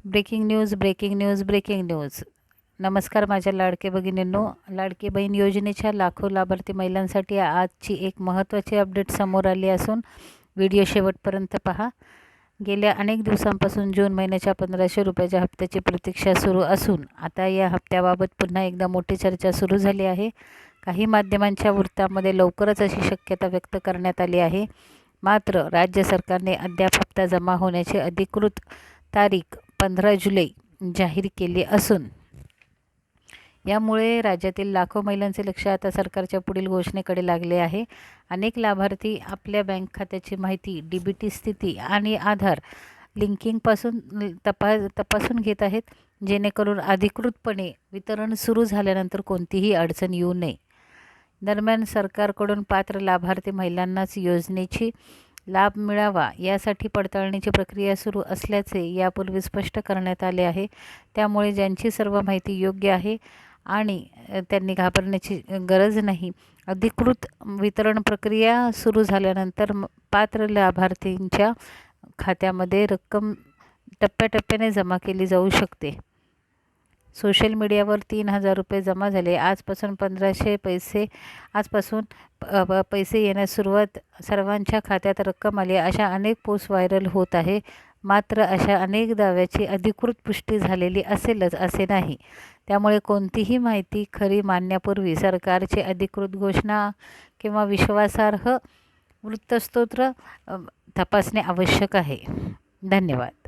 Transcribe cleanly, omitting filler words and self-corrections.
Breaking news breaking news breaking news. नमस्कार माझ्या लाडके भगिनींनो. लाडकी बहीण योजनेच्या लाखो लाभार्थी महिलांसाठी आजची एक महत्त्वाची अपडेट समोर आली असून व्हिडिओ शेवटपर्यंत पहा. गेल्या अनेक दिवसांपासून जून महिन्याच्या 1500 रुपयाच्या हप्त्याची प्रतीक्षा सुरू असून आता या हप्त्याबाबत पुन्हा एकदा मोठी चर्चा सुरू झाली आहे. काही माध्यमांच्या वृत्तामध्ये लवकरच अशी शक्यता व्यक्त करण्यात आली आहे. मात्र राज्य सरकारने अद्याप हप्ता जमा होण्याची अधिकृत तारीख 15 जुलै जाहीर केली असून यामुळे राज्यातील लाखो महिलांचे लक्ष आता सरकारच्या पुढील घोषणेकडे लागले आहे. अनेक लाभार्थी आपल्या बँक खात्याची माहिती, DBT स्थिती आणि आधार लिंकिंगपासून तपासून घेत आहेत, जेणेकरून अधिकृतपणे वितरण सुरू झाल्यानंतर कोणतीही अडचण येऊ नये. दरम्यान सरकारकडून पात्र लाभार्थी महिलांनाच योजनेची लाभ मिळावा यासाठी पडताळणीची प्रक्रिया सुरू असल्याचे यापूर्वी स्पष्ट करण्यात आले आहे. त्यामुळे ज्यांची सर्व माहिती योग्य आहे आणि त्यांनी घाबरण्याची गरज नाही. अधिकृत वितरण प्रक्रिया सुरू झाल्यानंतर पात्र लाभार्थींच्या खात्यामध्ये रक्कम टप्प्याटप्प्याने जमा केली जाऊ शकते. सोशल मीडियावर 3000 रुपये जमा झाले. आजपासून पैसे येण्यास सुरुवात, सर्वांच्या खात्यात रक्कम आली, अशा अनेक पोस्ट व्हायरल होत आहे. मात्र अशा अनेक दाव्याची अधिकृत पुष्टी झालेली असेलच असे नाही. त्यामुळे कोणतीही माहिती खरी मानण्यापूर्वी सरकारची अधिकृत घोषणा किंवा विश्वासार्ह वृत्तस्रोत तपासणे आवश्यक आहे. धन्यवाद.